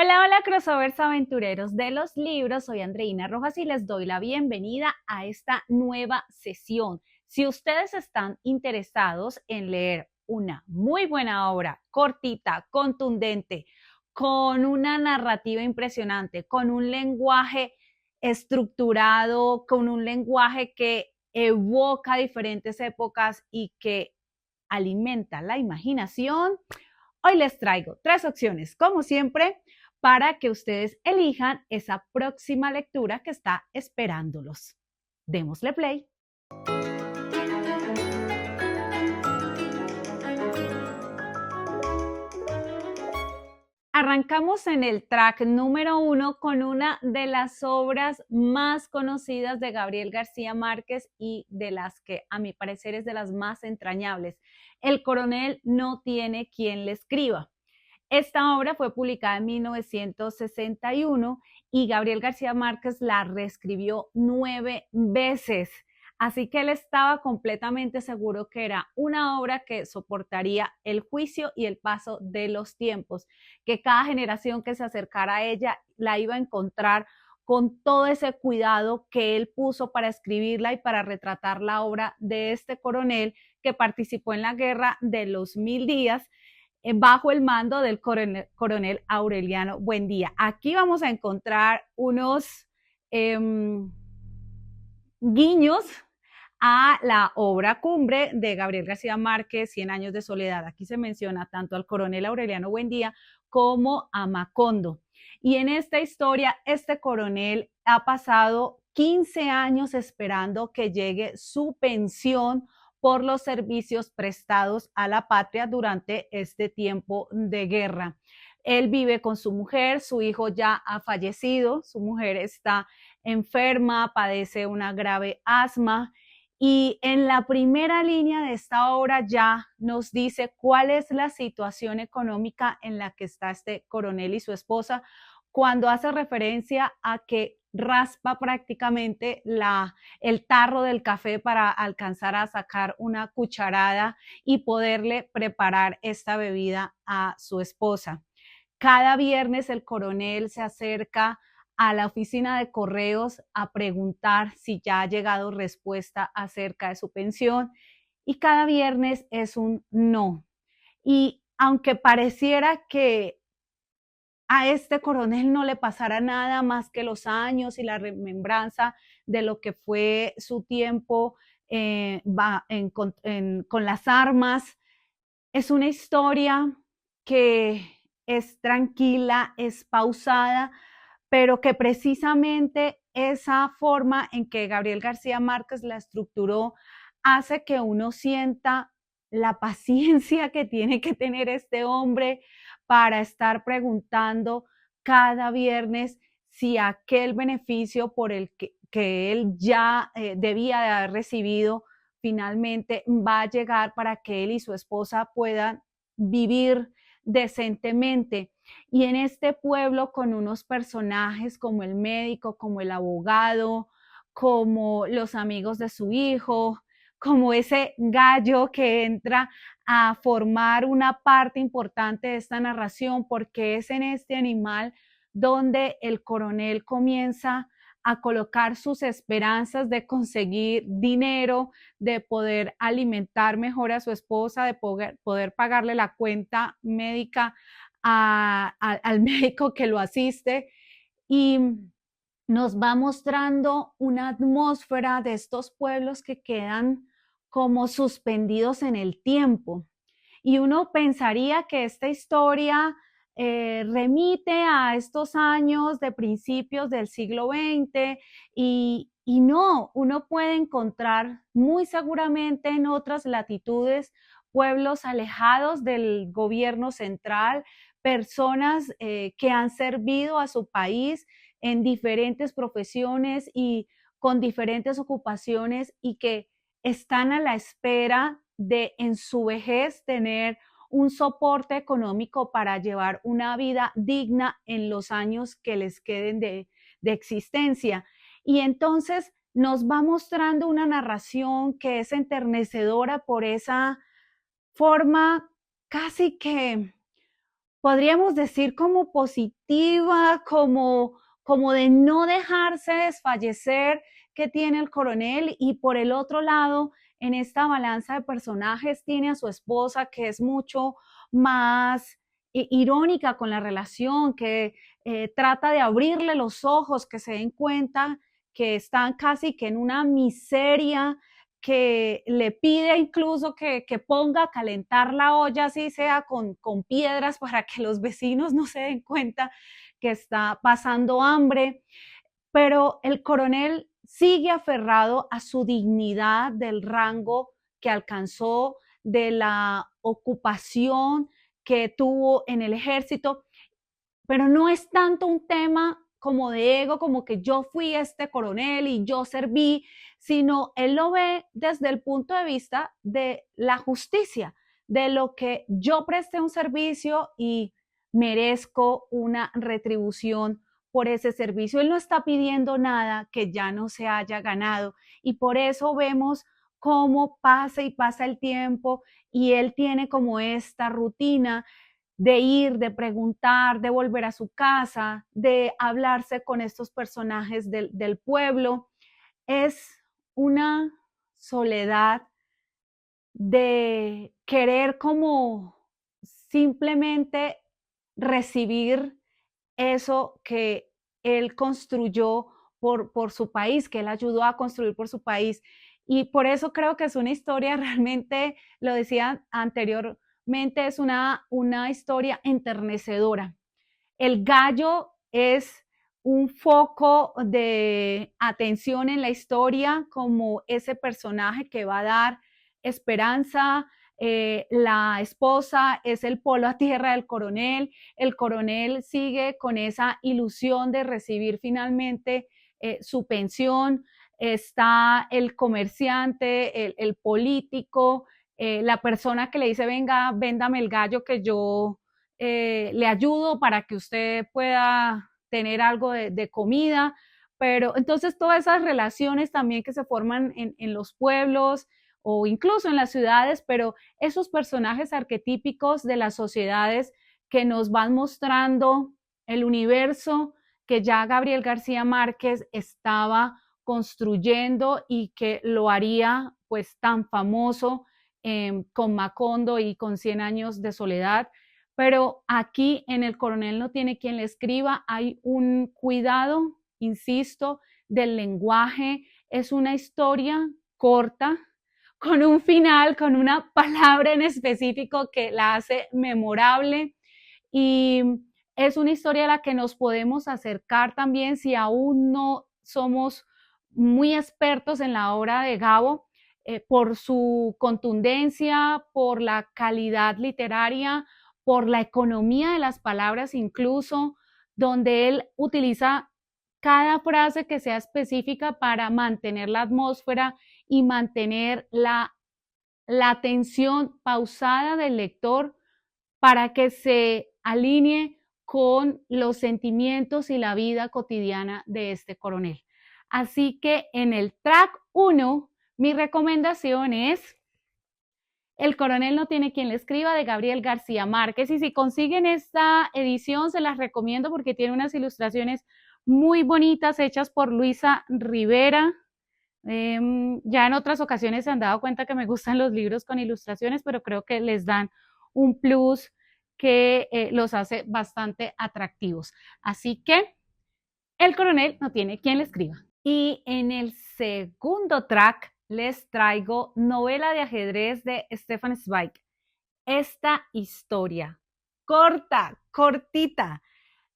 Hola, hola, crossovers aventureros de los libros. Soy Andreina Rojas y les doy la bienvenida a esta nueva sesión. Si ustedes están interesados en leer una muy buena obra, cortita, contundente, con una narrativa impresionante, con un lenguaje estructurado, con un lenguaje que evoca diferentes épocas y que alimenta la imaginación, hoy les traigo tres opciones, como siempre, para que ustedes elijan esa próxima lectura que está esperándolos. Démosle play. Arrancamos en el track número 1 con una de las obras más conocidas de Gabriel García Márquez y de las que a mi parecer es de las más entrañables. El coronel no tiene quien le escriba. Esta obra fue publicada en 1961 y Gabriel García Márquez la reescribió 9 veces. Así que él estaba completamente seguro que era una obra que soportaría el juicio y el paso de los tiempos, que cada generación que se acercara a ella la iba a encontrar con todo ese cuidado que él puso para escribirla y para retratar la obra de este coronel que participó en la guerra de los 1000 días bajo el mando del coronel Aureliano Buendía. Aquí vamos a encontrar unos eh, guiños a la obra cumbre de Gabriel García Márquez, Cien años de soledad. Aquí se menciona tanto al coronel Aureliano Buendía como a Macondo. Y en esta historia, este coronel ha pasado 15 años esperando que llegue su pensión por los servicios prestados a la patria durante este tiempo de guerra. Él vive con su mujer, su hijo ya ha fallecido, su mujer está enferma, padece una grave asma y en la primera línea de esta obra ya nos dice cuál es la situación económica en la que está este coronel y su esposa cuando hace referencia a que raspa prácticamente el tarro del café para alcanzar a sacar una cucharada y poderle preparar esta bebida a su esposa. Cada viernes el coronel se acerca a la oficina de correos a preguntar si ya ha llegado respuesta acerca de su pensión y cada viernes es un no. Y aunque pareciera que a este coronel no le pasara nada más que los años y la remembranza de lo que fue su tiempo con las armas, es una historia que es tranquila, es pausada, pero que precisamente esa forma en que Gabriel García Márquez la estructuró hace que uno sienta la paciencia que tiene que tener este hombre para estar preguntando cada viernes si aquel beneficio por el que él ya debía de haber recibido finalmente va a llegar para que él y su esposa puedan vivir decentemente. Y en este pueblo con unos personajes como el médico, como el abogado, como los amigos de su hijo, como ese gallo que entra a formar una parte importante de esta narración, porque es en este animal donde el coronel comienza a colocar sus esperanzas de conseguir dinero, de poder alimentar mejor a su esposa, de poder pagarle la cuenta médica al médico que lo asiste y nos va mostrando una atmósfera de estos pueblos que quedan como suspendidos en el tiempo. Y uno pensaría que esta historia remite a estos años de principios del siglo XX y no, uno puede encontrar muy seguramente en otras latitudes pueblos alejados del gobierno central, personas que han servido a su país en diferentes profesiones y con diferentes ocupaciones y que están a la espera de en su vejez tener un soporte económico para llevar una vida digna en los años que les queden de existencia. Y entonces nos va mostrando una narración que es enternecedora por esa forma casi que podríamos decir como positiva, como de no dejarse desfallecer que tiene el coronel, y por el otro lado, en esta balanza de personajes tiene a su esposa, que es mucho más irónica con la relación, que trata de abrirle los ojos, que se den cuenta que están casi que en una miseria, que le pide incluso que ponga a calentar la olla, así sea con piedras, para que los vecinos no se den cuenta que está pasando hambre. Pero el coronel sigue aferrado a su dignidad del rango que alcanzó, de la ocupación que tuvo en el ejército, pero no es tanto un tema como de ego, como que yo fui este coronel y yo serví, sino él lo ve desde el punto de vista de la justicia, de lo que yo presté un servicio y merezco una retribución por ese servicio. Él no está pidiendo nada que ya no se haya ganado, y por eso vemos cómo pasa y pasa el tiempo y él tiene como esta rutina de ir, de preguntar, de volver a su casa, de hablarse con estos personajes del pueblo. Es una soledad de querer como simplemente recibir eso que él construyó por su país, que él ayudó a construir por su país. Y por eso creo que es una historia realmente, lo decía anteriormente, es una historia enternecedora. El gallo es un foco de atención en la historia, como ese personaje que va a dar esperanza. La esposa es el polo a tierra del coronel. El coronel sigue con esa ilusión de recibir finalmente su pensión. Está el comerciante, el político, la persona que le dice, venga, véndame el gallo que yo le ayudo para que usted pueda tener algo de comida. Pero entonces todas esas relaciones también que se forman en los pueblos o incluso en las ciudades, pero esos personajes arquetípicos de las sociedades que nos van mostrando el universo que ya Gabriel García Márquez estaba construyendo y que lo haría pues tan famoso con Macondo y con 100 años de soledad. Pero aquí en El coronel no tiene quien le escriba, hay un cuidado, insisto, del lenguaje. Es una historia corta, con un final, con una palabra en específico que la hace memorable, y es una historia a la que nos podemos acercar también si aún no somos muy expertos en la obra de Gabo, por su contundencia, por la calidad literaria, por la economía de las palabras incluso, donde él utiliza cada frase que sea específica para mantener la atmósfera y mantener la atención pausada del lector para que se alinee con los sentimientos y la vida cotidiana de este coronel. Así que en el track 1, mi recomendación es El coronel no tiene quien le escriba, de Gabriel García Márquez. Y si consiguen esta edición, se las recomiendo porque tiene unas ilustraciones muy bonitas hechas por Luisa Rivera. Ya en otras ocasiones se han dado cuenta que me gustan los libros con ilustraciones, pero creo que les dan un plus que los hace bastante atractivos. Así que El coronel no tiene quien le escriba. Y en el segundo track les traigo Novela de ajedrez de Stefan Zweig. Esta historia corta, cortita,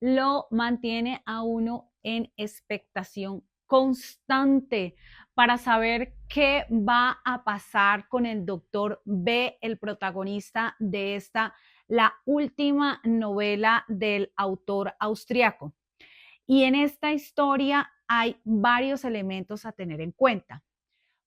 lo mantiene a uno en expectación constante para saber qué va a pasar con el doctor B, el protagonista de esta, la última novela del autor austriaco. Y en esta historia hay varios elementos a tener en cuenta.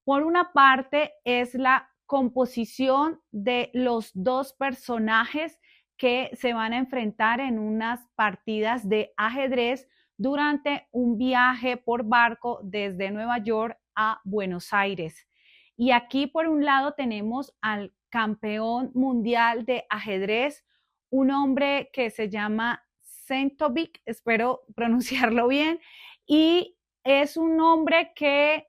Por una parte es la composición de los dos personajes que se van a enfrentar en unas partidas de ajedrez durante un viaje por barco desde Nueva York a Buenos Aires. Y aquí por un lado tenemos al campeón mundial de ajedrez, un hombre que se llama Centovic, espero pronunciarlo bien, y es un hombre que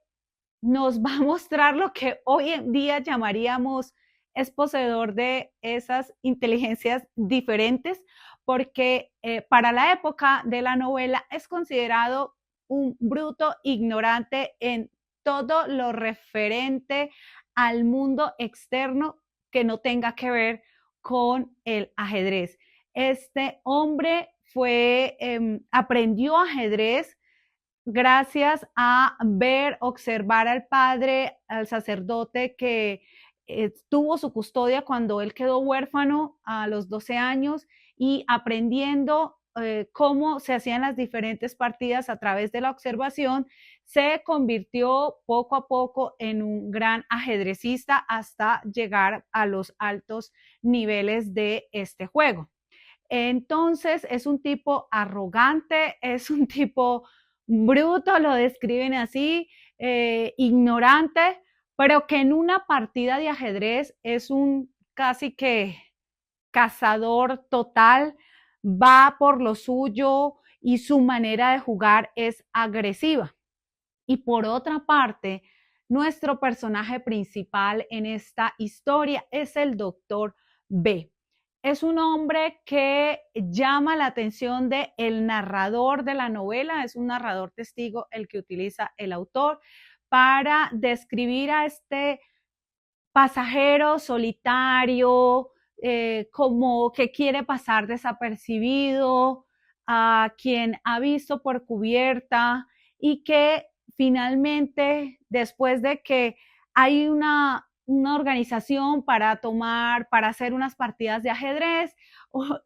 nos va a mostrar lo que hoy en día llamaríamos es poseedor de esas inteligencias diferentes, porque para la época de la novela es considerado un bruto ignorante en todo lo referente al mundo externo que no tenga que ver con el ajedrez. Este hombre aprendió ajedrez gracias a ver, observar al padre, al sacerdote que tuvo su custodia cuando él quedó huérfano a los 12 años y aprendiendo cómo se hacían las diferentes partidas a través de la observación, se convirtió poco a poco en un gran ajedrecista hasta llegar a los altos niveles de este juego. Entonces es un tipo arrogante, es un tipo bruto, lo describen así, ignorante, pero que en una partida de ajedrez es un casi que cazador total, va por lo suyo y su manera de jugar es agresiva. Y por otra parte, nuestro personaje principal en esta historia es el doctor B. Es un hombre que llama la atención del narrador de la novela, es un narrador testigo el que utiliza el autor para describir a este pasajero solitario, como que quiere pasar desapercibido, a quien ha visto por cubierta y que finalmente, después de que hay una organización para hacer unas partidas de ajedrez,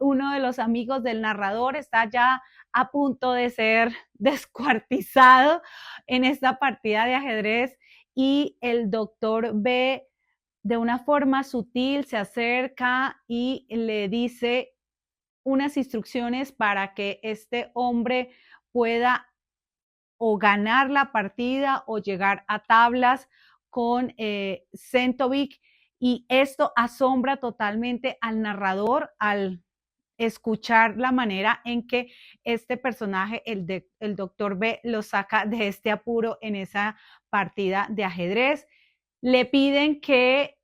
uno de los amigos del narrador está ya a punto de ser descuartizado en esta partida de ajedrez y el doctor B de una forma sutil se acerca y le dice unas instrucciones para que este hombre pueda o ganar la partida o llegar a tablas con Centovic, y esto asombra totalmente al narrador al escuchar la manera en que este personaje, el doctor B, lo saca de este apuro en esa partida de ajedrez. Le piden que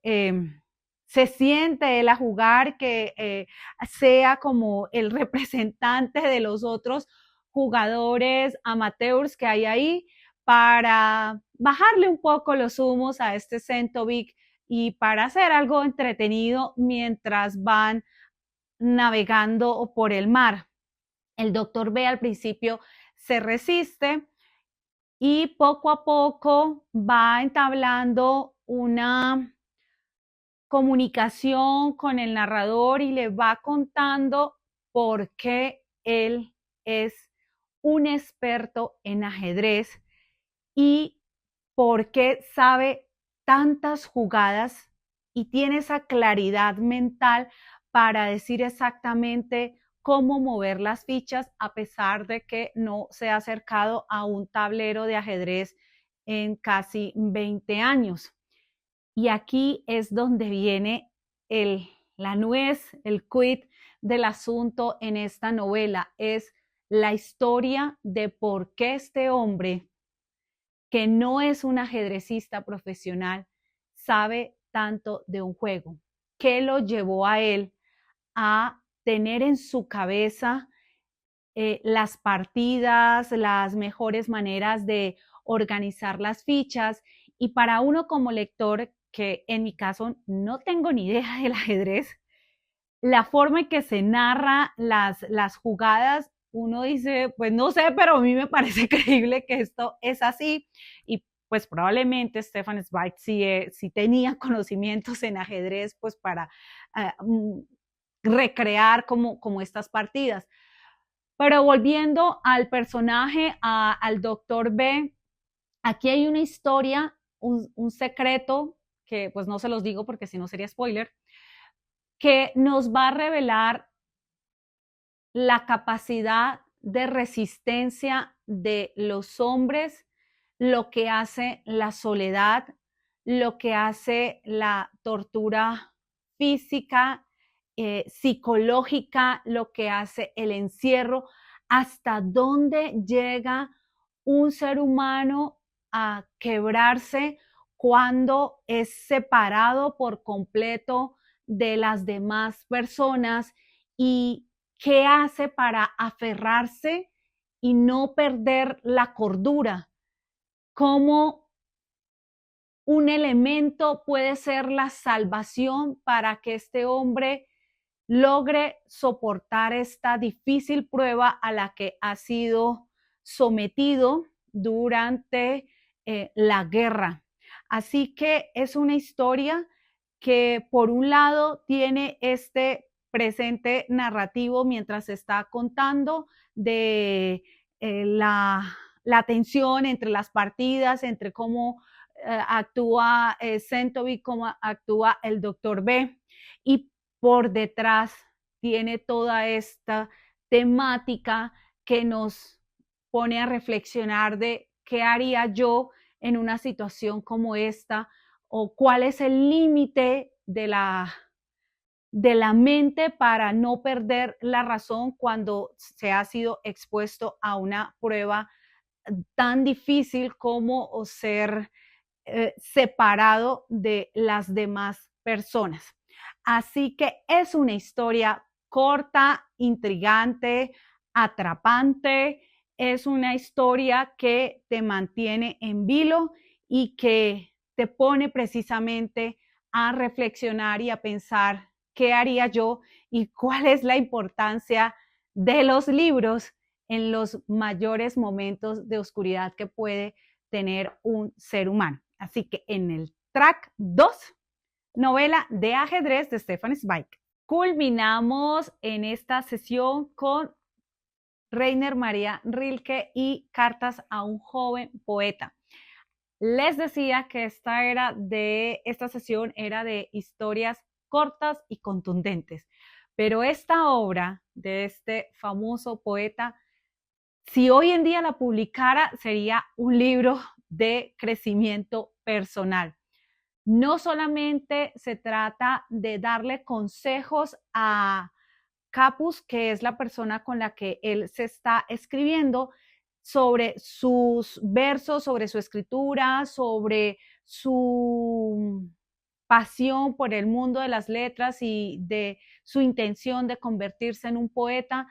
se siente él a jugar, que sea como el representante de los otros jugadores amateurs que hay ahí para bajarle un poco los humos a este Centovic y para hacer algo entretenido mientras van navegando por el mar. El doctor B al principio se resiste y poco a poco va entablando una comunicación con el narrador y le va contando por qué él es un experto en ajedrez y por qué sabe tantas jugadas y tiene esa claridad mental para decir exactamente cómo mover las fichas a pesar de que no se ha acercado a un tablero de ajedrez en casi 20 años. Y aquí es donde viene la nuez, el quid del asunto en esta novela. Es la historia de por qué este hombre, que no es un ajedrecista profesional, sabe tanto de un juego. ¿Qué lo llevó a él a tener en su cabeza las partidas, las mejores maneras de organizar las fichas? Y para uno como lector, que en mi caso no tengo ni idea del ajedrez, la forma en que se narra las jugadas, uno dice, pues no sé, pero a mí me parece creíble que esto es así. Y pues probablemente Stefan Zweig sí tenía conocimientos en ajedrez, pues para recrear como estas partidas. Pero volviendo al personaje, al doctor B, aquí hay una historia, un secreto, que pues no se los digo porque si no sería spoiler, que nos va a revelar la capacidad de resistencia de los hombres, lo que hace la soledad, lo que hace la tortura física psicológica lo que hace el encierro, hasta dónde llega un ser humano a quebrarse cuando es separado por completo de las demás personas y qué hace para aferrarse y no perder la cordura, cómo un elemento puede ser la salvación para que este hombre logre soportar esta difícil prueba a la que ha sido sometido durante la guerra. Así que es una historia que por un lado tiene este presente narrativo mientras se está contando de la tensión entre las partidas, entre cómo actúa Centovic, cómo actúa el doctor B, y por detrás tiene toda esta temática que nos pone a reflexionar de qué haría yo en una situación como esta, o cuál es el límite de la mente para no perder la razón cuando se ha sido expuesto a una prueba tan difícil como ser separado de las demás personas. Así que es una historia corta, intrigante, atrapante, es una historia que te mantiene en vilo y que te pone precisamente a reflexionar y a pensar qué haría yo y cuál es la importancia de los libros en los mayores momentos de oscuridad que puede tener un ser humano. Así que en el track 2, novela de ajedrez de Stefan Zweig. Culminamos en esta sesión con Rainer Maria Rilke y Cartas a un joven poeta. Les decía que esta sesión era de historias cortas y contundentes, pero esta obra de este famoso poeta, si hoy en día la publicara, sería un libro de crecimiento personal. No solamente se trata de darle consejos a Capus, que es la persona con la que él se está escribiendo, sobre sus versos, sobre su escritura, sobre su pasión por el mundo de las letras y de su intención de convertirse en un poeta,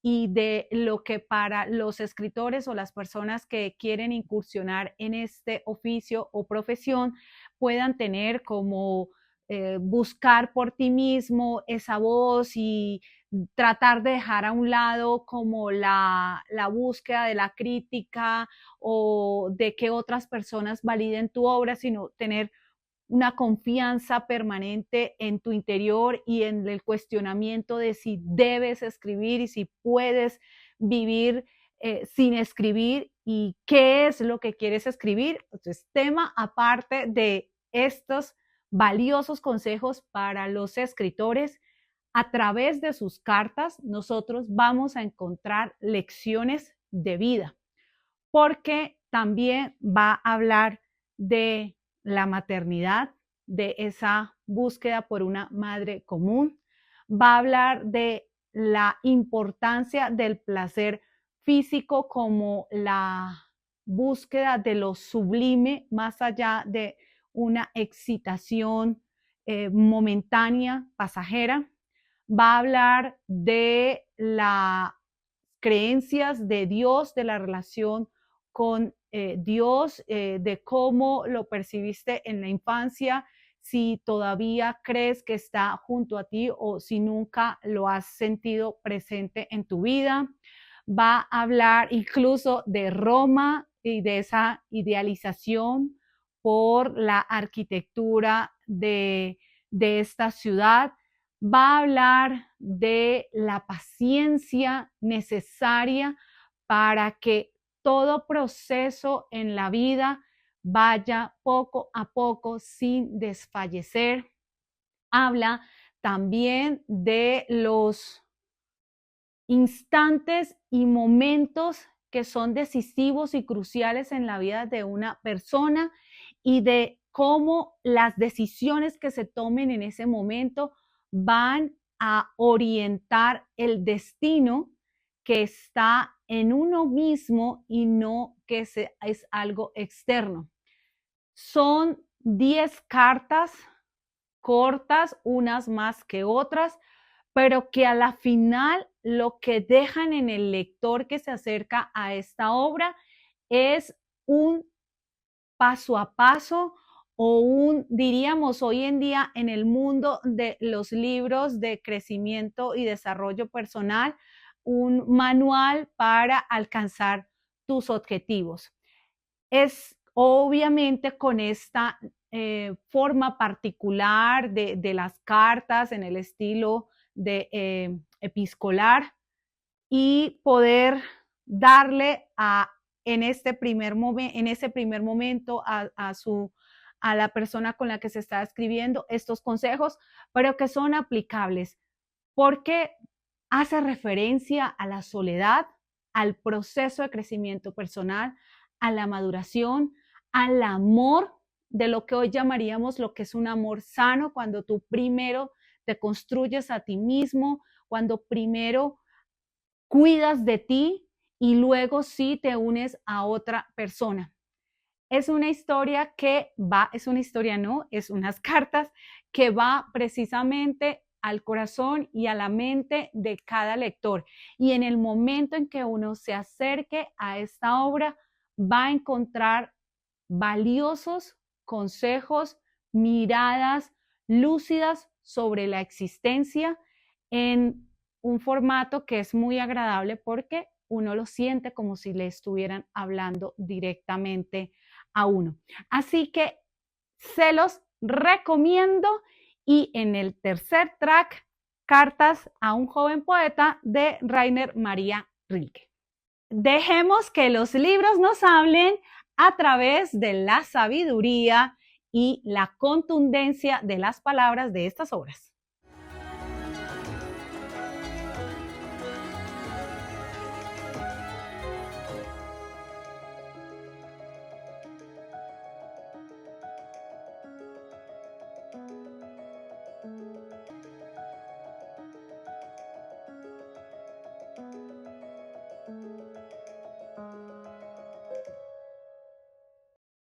y de lo que para los escritores o las personas que quieren incursionar en este oficio o profesión puedan tener como buscar por ti mismo esa voz y tratar de dejar a un lado como la búsqueda de la crítica o de que otras personas validen tu obra, sino tener una confianza permanente en tu interior y en el cuestionamiento de si debes escribir y si puedes vivir sin escribir y qué es lo que quieres escribir. Entonces, tema aparte de estos valiosos consejos para los escritores. A través de sus cartas, nosotros vamos a encontrar lecciones de vida, porque también va a hablar de la maternidad, de esa búsqueda por una madre común. Va a hablar de la importancia del placer físico como la búsqueda de lo sublime más allá de una excitación momentánea, pasajera. Va a hablar de las creencias de Dios, de la relación con Dios, de cómo lo percibiste en la infancia, si todavía crees que está junto a ti o si nunca lo has sentido presente en tu vida. Va a hablar incluso de Roma y de esa idealización por la arquitectura de esta ciudad. Va a hablar de la paciencia necesaria para que todo proceso en la vida vaya poco a poco sin desfallecer. Habla también de los instantes y momentos que son decisivos y cruciales en la vida de una persona y de cómo las decisiones que se tomen en ese momento van a orientar el destino que está en uno mismo y no que es algo externo. Son 10 cartas cortas, unas más que otras, pero que a la final lo que dejan en el lector que se acerca a esta obra es un paso a paso o diríamos hoy en día en el mundo de los libros de crecimiento y desarrollo personal, un manual para alcanzar tus objetivos. Es obviamente con esta forma particular de las cartas en el estilo de epistolar y poder darle en ese primer momento a la persona con la que se está escribiendo estos consejos, pero que son aplicables porque hace referencia a la soledad, al proceso de crecimiento personal, a la maduración, al amor, de lo que hoy llamaríamos lo que es un amor sano, cuando tú primero te construyes a ti mismo, cuando primero cuidas de ti y luego sí te unes a otra persona. Es una historia es unas cartas que va precisamente al corazón y a la mente de cada lector. Y en el momento en que uno se acerque a esta obra, va a encontrar valiosos consejos, miradas lúcidas sobre la existencia en un formato que es muy agradable porque uno lo siente como si le estuvieran hablando directamente a uno. Así que se los recomiendo. Y en el tercer track, Cartas a un joven poeta de Rainer Maria Rilke. Dejemos que los libros nos hablen a través de la sabiduría y la contundencia de las palabras de estas obras.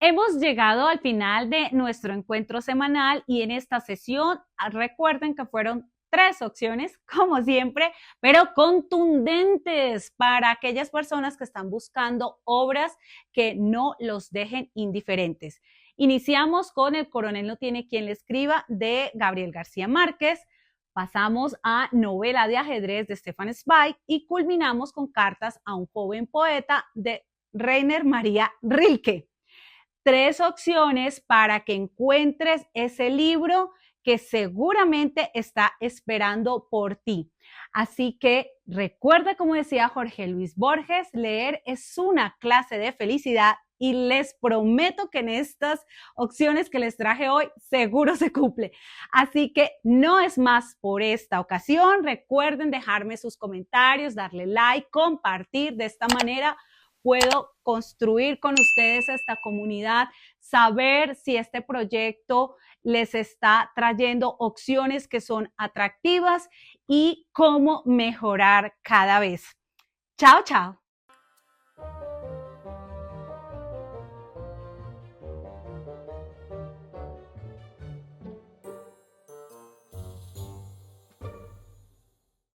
Hemos llegado al final de nuestro encuentro semanal y en esta sesión recuerden que fueron 3 opciones, como siempre, pero contundentes para aquellas personas que están buscando obras que no los dejen indiferentes. Iniciamos con El coronel no tiene quien le escriba de Gabriel García Márquez, pasamos a Novela de ajedrez de Stefan Zweig y culminamos con Cartas a un joven poeta de Rainer Maria Rilke. 3 opciones para que encuentres ese libro que seguramente está esperando por ti. Así que recuerda, como decía Jorge Luis Borges, leer es una clase de felicidad y les prometo que en estas opciones que les traje hoy seguro se cumple. Así que no es más por esta ocasión. Recuerden dejarme sus comentarios, darle like, compartir. De esta manera puedo construir con ustedes esta comunidad, saber si este proyecto les está trayendo opciones que son atractivas y cómo mejorar cada vez. Chao, chao.